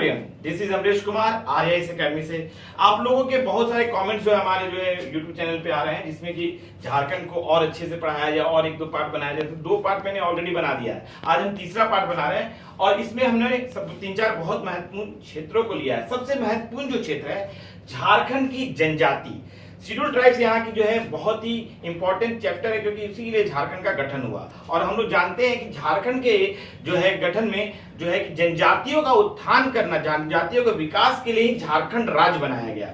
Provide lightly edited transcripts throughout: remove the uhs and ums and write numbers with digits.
Everyone, this is Amrish Kumar IAS academy से। आप लोगों के बहुत सारे कमेंट्स जो है हमारे जो है यूट्यूब चैनल पे आ रहे हैं, जिसमें कि झारखंड को और अच्छे से पढ़ाया जाए और एक दो पार्ट बनाया जाए। तो दो पार्ट मैंने ऑलरेडी बना दिया है, आज हम तीसरा पार्ट बना रहे हैं और इसमें हमने तीन चार बहुत महत्वपूर्ण क्षेत्रों को लिया है। सबसे महत्वपूर्ण जो क्षेत्र है झारखंड की जनजाति, शेड्यूल ट्राइब्स यहाँ की जो है बहुत ही इंपॉर्टेंट चैप्टर है, क्योंकि इसी के लिए झारखंड का गठन हुआ। और हम लोग जानते हैं कि झारखंड के जो है गठन में जो है कि जनजातियों का उत्थान करना, जनजातियों के विकास के लिए ही झारखंड राज्य बनाया गया।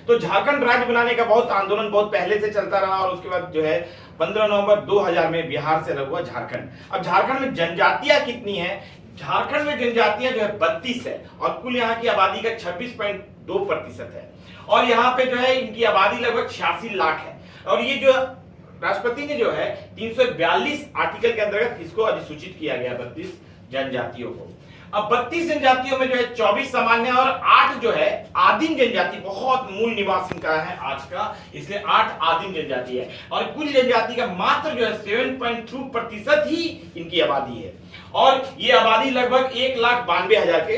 तो झारखंड राज्य बनाने का बहुत आंदोलन बहुत पहले से चलता रहा और उसके बाद जो है 15 नवंबर 2000 में बिहार से अलग हुआ झारखंड। अब झारखंड में जनजातियां कितनी है? झारखंड में जनजातियां जो है 32 है और कुल यहाँ की आबादी का 26.2% है। और यहाँ पे जो है इनकी आबादी लगभग 86 लाख है। और ये जो राष्ट्रपति ने जो है 342 आर्टिकल के अंतर्गत इसको अधिसूचित किया गया 32 जनजातियों को। अब 32 जनजातियों में जो है 24 सामान्य और 8 जो है आदिम जनजाति, बहुत मूल निवास इनका है आज का, इसलिए 8 आदिम जनजाति है। और कुल जनजाति का मात्र जो है 7.2% ही इनकी आबादी है और ये आबादी लगभग 1,92,000 के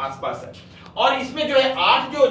आसपास है। और इसमें जो है 8 जो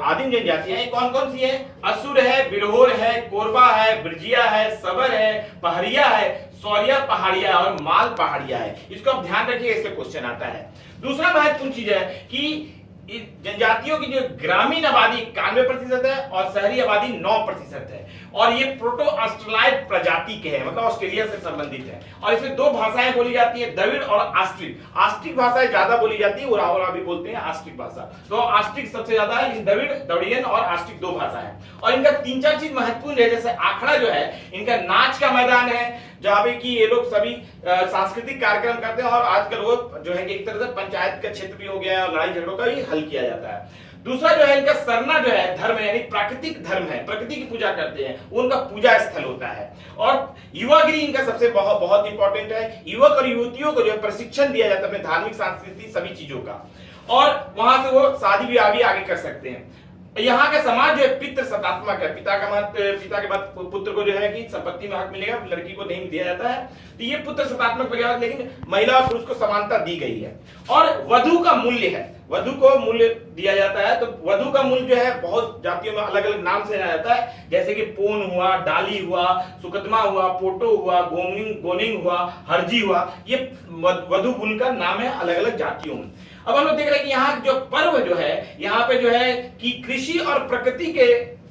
आदिम जनजातियां हैं, कौन कौन सी है? असुर है, बिरहोर है, कोरबा है, ब्रजिया है, सबर है, पहरिया है, सौरिया पहाड़िया और माल पहाड़िया है। इसको आप ध्यान रखिएगा, इससे क्वेश्चन आता है। दूसरा महत्वपूर्ण चीज है कि जनजातियों की जो ग्रामीण आबादी 91% है और शहरी आबादी 9% है। और ये प्रोटो ऑस्ट्रेलाइड प्रजाति के हैं, मतलब ऑस्ट्रेलिया से संबंधित है। और इसमें दो भाषाएं बोली जाती है, द्रविड़ और आस्ट्रिक। आस्ट्रिक भाषाएं ज्यादा बोली जाती है, उरावरा भी बोलते हैं आस्ट्रिक भाषा। तो आस्ट्रिक सबसे ज्यादा है, द्रविड़, द्रविडियन और आस्ट्रिक दो भाषा है। और इनका 3-4 चीज महत्वपूर्ण है, जैसे आखड़ा जो है इनका नाच का मैदान है, जहां पे कि ये लोग सभी सांस्कृतिक कार्यक्रम करते हैं और आजकल वो जो है कि एक तरह से पंचायत का क्षेत्र भी हो गया है और लड़ाई झगड़ों का भी हल किया जाता है। दूसरा जो है इनका सरना जो है धर्म है, यानी प्राकृतिक धर्म है, प्रकृति की पूजा करते हैं, वो उनका पूजा स्थल होता है। और युवागिरी इनका सबसे बहुत इंपॉर्टेंट है। युवक और युवतियों को जो है प्रशिक्षण दिया जाता है अपने धार्मिक सांस्कृतिक सभी चीजों का, और वहां से वो शादी ब्याह भी आगे कर सकते हैं। यहाँ का समाज जो है पितृ सत्तात्मक है, पिता के बाद पुत्र को जो है कि संपत्ति में हक मिलेगा, लड़की को नहीं दिया जाता है। तो ये पुत्र सत्तात्मक परिवार, लेकिन महिला और पुरुष को समानता दी गई है। और वधु का मूल्य है, वधु को मूल्य दिया जाता है। तो वधु का मूल्य जो है बहुत जातियों में अलग अलग नाम से जाना जाता है, जैसे कि पोन हुआ, डाली हुआ, सुकदमा हुआ, पोटो हुआ, गोनिंग हुआ, हरजी हुआ। ये वधु मूल्य का नाम है अलग अलग जातियों में। अब हम लोग देख रहे हैं कि यहाँ जो पर्व जो है, यहाँ पे जो है कि कृषि और प्रकृति के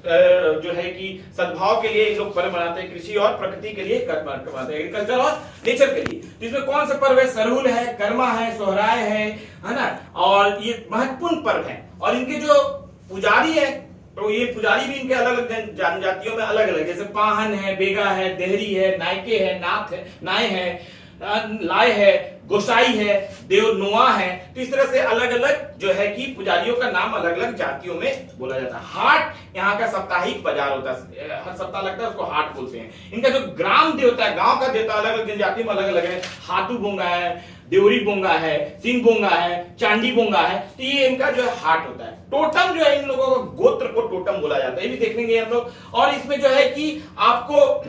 जो है कि सद्भाव के लिए लोग पर्व मनाते हैं, कृषि और प्रकृति के लिए मनाते हैं, एग्रीकल्चर और नेचर के लिए। तो इसमें कौन सा पर्व है? सरहुल है, कर्मा है, सोहराय है ना। और ये महत्वपूर्ण पर्व है। और इनके जो पुजारी है, तो ये पुजारी भी इनके अलग अलग जनजातियों में अलग अलग, जैसे पाहन है, बेगा है, देहरी है, नायके है, नाथ है, नाय है, लाय है, गोसाई है, देवनुआ है। तो इस तरह से अलग अलग जो है कि पुजारियों का नाम अलग अलग जातियों में बोला जाता है। हाट यहाँ का साप्ताहिक बाजार होता है, हर सप्ताह लगता है, उसको हाट बोलते हैं। इनका जो ग्राम देवता है, गांव का देवता अलग अलग जनजातियों में अलग अलग है। हाथू बोंगा है, देवरी बोंगा है, सिंह बोंगा है, चांडी बोंगा है। तो ये इनका जो है हाट होता है। टोटम जो है इन लोगों का गोत्र को टोटम बोला जाता है, ये भी देखेंगे हम लोग। और इसमें जो है कि आपको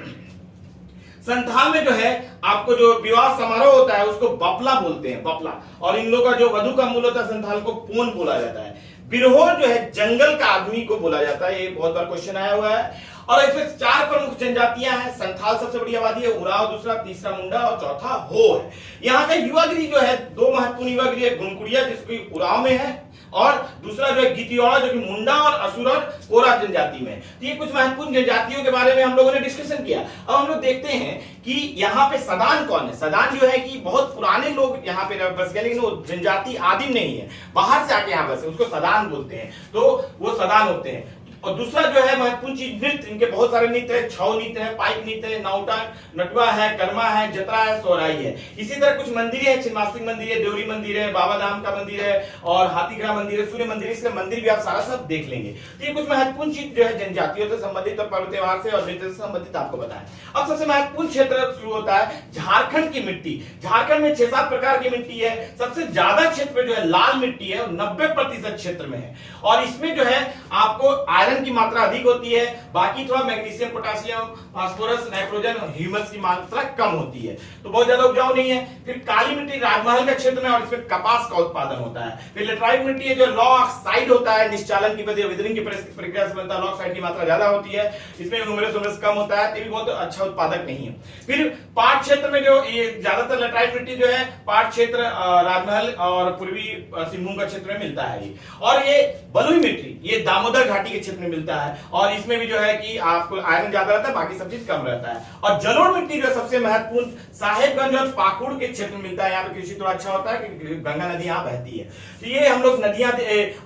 संथाल में जो है आपको जो विवाह समारोह होता है उसको बपला बोलते हैं, बपला। और इन लोगों का जो वधु का मूल होता है संथाल को पोन बोला जाता है। बिरहोर जो है जंगल का आदमी को बोला जाता है, ये बहुत बार क्वेश्चन आया हुआ है। और इसमें 4 प्रमुख जनजातियां हैं। संथाल सबसे बड़ी आबादी है, उराव दूसरा, तीसरा मुंडा और चौथा हो है। यहाँ का युवागिरी जो है, 2 महत्वपूर्ण युवागिरी है, गुनकुड़िया जिसकी उराव में है और दूसरा जो है गीतियोड़ा जो कि मुंडा और असुर और कोरा जनजाति में। तो ये कुछ महत्वपूर्ण जनजातियों के बारे में हम लोगों ने डिस्कशन किया। अब हम लोग देखते हैं कि यहाँ पे सदान कौन है। सदान जो है कि बहुत पुराने लोग यहाँ पे बस गए, लेकिन वो जनजाति आदिम नहीं है, बाहर से आके यहाँ बसे, उसको सदान बोलते हैं। तो वो सदान होते हैं। और दूसरा जो है महत्वपूर्ण चीज नृत्य, इनके बहुत सारे नृत्य है, छौ नृत्य है, पाइक नृत्य है, नाउटा नटवा है, कर्मा है, जतरा है, सोहराई है। इसी तरह कुछ मंदिर है, छिन्नमास्तिक मंदिर है, देवरी मंदिर है, बाबा धाम का मंदिर है और हाथीग्राम मंदिर है, सूर्य मंदिर, इसके मंदिर भी आप सारा सब देख लेंगे। तो ये कुछ महत्वपूर्ण चीज जो है जनजातियों से संबंधित और पर्व त्योहार से और नृत्य से संबंधित आपको बताएं। अब सबसे महत्वपूर्ण क्षेत्र शुरू होता है झारखंड की मिट्टी। झारखंड में 6-7 प्रकार की मिट्टी है। सबसे ज्यादा क्षेत्र जो है लाल मिट्टी है, 90% क्षेत्र में है। और इसमें जो है आपको आयरन आयरन की मात्रा अधिक होती है, बाकी थोड़ा मैग्नीशियम, पोटाशियम, फास्फोरस, नाइट्रोजन और ह्यूमस की मात्रा कम होती है, तो बहुत ज्यादा उपजाऊ नहीं है। फिर काली मिट्टी राजमहल के क्षेत्र में और इसमें कपास का उत्पादन होता है। फिर लेटराइट मिट्टी है जो लॉ ऑक्साइड होता है, निश्चालन की विदरिंग की प्रक्रिया से बनता है, लॉ ऑक्साइड की मात्रा ज्यादा होती है, इसमें ह्यूमस कम होता है, तो भी बहुत अच्छा उत्पादक नहीं है। फिर पाट क्षेत्र में जो ये ज्यादातर लेटराइट मिट्टी जो है पाट क्षेत्र, राजमहल और पूर्वी सिंहभूम का क्षेत्र में मिलता है। और ये बलुई मिट्टी ये दामोदर घाटी के क्षेत्र में मिलता है, और इसमें भी जो है कि आपको आयरन ज्यादा रहता है, बाकी सब चीज कम रहता है। और जलोढ़ मिट्टी जो सबसे महत्वपूर्ण साहेबगंज और पाकुड़ के क्षेत्र में मिलता है, यहाँ पे कृषि थोड़ा अच्छा होता है कि गंगा नदी यहाँ बहती है। तो ये हम लोग नदियां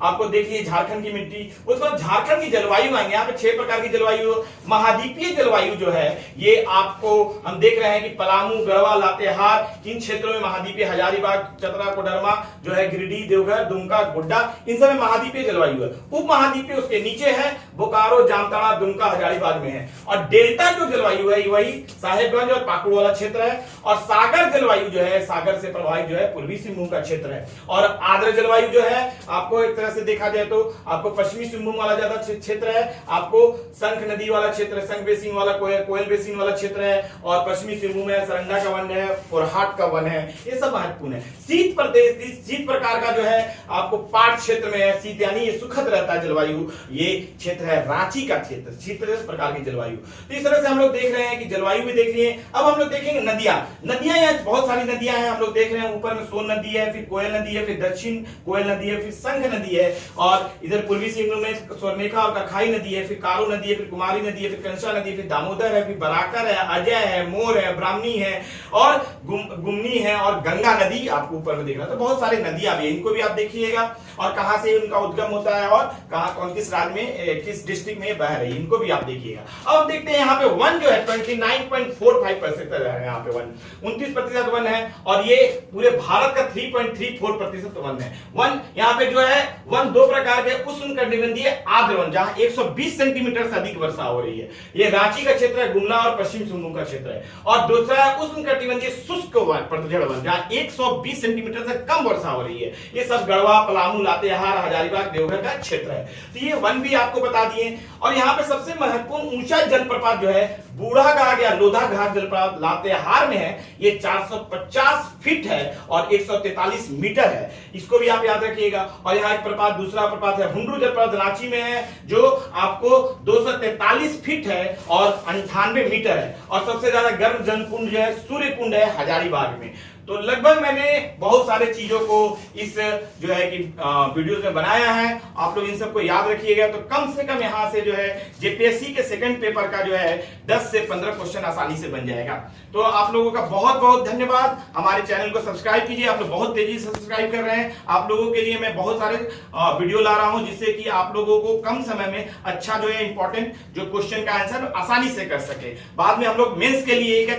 आपको देखिए, झारखंड की मिट्टी, उसके बाद झारखंड की जलवायु आएंगे, यहाँ पे 6 प्रकार की जलवायु। महाद्वीपीय जलवायु जो है ये आपको हम देख रहे हैं कि पलामू, गढ़वा, लातेहार इन क्षेत्रों में महाद्वीपीय, हजारीबाग, चतरा, कोडरमा जो है, गिरिडीह, देवघर, दुमका, गोड्डा, इन सब में महाद्वीपीय जलवायु है। उप महाद्वीपीय उसके नीचे है, बोकारो, जामताड़ा, दुमका, हजारीबाग में है। और डेल्टा जो जलवायु है वही साहेबगंज और पाकुड़ वाला क्षेत्र है। और सागर जलवायु जो है, सागर से प्रभावित जो है पूर्वी सिंहभूम का क्षेत्र है। और आर्द्र जलवायु जो है आपको एक तरह से देखा जाए तो आपको पश्चिमी सिंहभूम वाला ज्यादा क्षेत्र है, आपको शंख नदी वाला क्षेत्र, शंख बेसिन वाला, कोयल बेसिन वाला क्षेत्र है, और पश्चिमी सिंहभूम है, सरंडा का वन है, फोरहाट का वन है, ये सब महत्वपूर्ण है। शीत प्रदेश, शीत प्रकार का जो है आपको पाट क्षेत्र में है, शीत यानी ये सुखद रहता है जलवायु, ये क्षेत्र है रांची का क्षेत्र, शीत प्रकार की जलवायु। तो इस तरह से हम लोग देख रहे हैं कि जलवायु भी देख लिए। अब हम लोग देखेंगे नदियां। नदियां यहाँ बहुत सारी नदियां हैं, हम लोग देख रहे हैं, ऊपर में सोन नदी है, फिर कोयल नदी है, फिर दक्षिण कोयल नदी है, फिर शंख नदी है, और इधर पूर्वी सिंहभूम में स्वर्णरेखा और कखाई नदी है, फिर कारो नदी है, फिर कुमारी नदी है, फिर कंसा नदी, फिर दामोदर है, फिर बराकर है, अजय है, मोर है, ब्राह्मणी है, और गुमनी है, और गंगा नदी आपको ऊपर में दिख रहा है। तो बहुत सारी नदियां भी, इनको भी आप देखिएगा, और कहां से उनका उद्गम होता है, और कहां कौन किस राज्य में, किस डिस्ट्रिक्ट में बह रही है, इनको भी आप देखिएगा। अब देखते हैं यहाँ पे वन जो है 29.45% है, यहाँ पे वन 29% वन है, और ये पूरे भारत का 3.34% वन है। वन यहाँ पे जो है वन दो प्रकार के, उष्णकटिबंधीय आर्द्र वन जहां 120 सेंटीमीटर से अधिक वर्षा हो रही है, ये रांची का क्षेत्र है, गुमला और पश्चिम सिंहभूम का क्षेत्र है। और दूसरा है उष्णकटिबंधीय शुष्क वन, पतझड़ वन, जहां 120 सेंटीमीटर से कम वर्षा हो रही है, ये सब गढ़वा, पलामू, लातेहार, हजारीबाग, देवघर का क्षेत्र है। तो ये वन भी आपको बता दिए। और यहाँ पे सबसे महत्वपूर्ण ऊंचा जलप्रपात जो है बूढ़ा या लोधा घाट जलप्रपात लातेहार में है, ये 450 फीट है और 143 मीटर है, इसको भी आप याद रखिएगा। और यहाँ एक प्रपात, दूसरा प्रपात है हुंडरू जलप्रपात रांची में है, जो आपको 243 फीट है और 98 मीटर है। और सबसे ज्यादा गर्म जलकुंड जो है सूर्य कुंड है हजारीबाग में। तो लगभग मैंने बहुत सारे चीजों को इस जो है कि वीडियोस में बनाया है, आप लोग इन सबको याद रखिएगा, तो कम से कम यहाँ से जो है जेपीएससी के सेकंड पेपर का जो है 10 से 15 क्वेश्चन आसानी से बन जाएगा। तो आप लोगों का बहुत बहुत धन्यवाद। हमारे चैनल को सब्सक्राइब कीजिए, आप लोग बहुत तेजी से सब्सक्राइब कर रहे हैं। आप लोगों के लिए मैं बहुत सारे वीडियो ला रहा हूं, जिससे कि आप लोगों को कम समय में अच्छा जो है इंपॉर्टेंट जो क्वेश्चन का आंसर आसानी से कर सके। बाद में हम लोग मेंस के लिए एक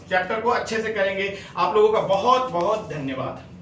चैप्टर को अच्छे से करेंगे। आप लोगों का बहुत बहुत धन्यवाद।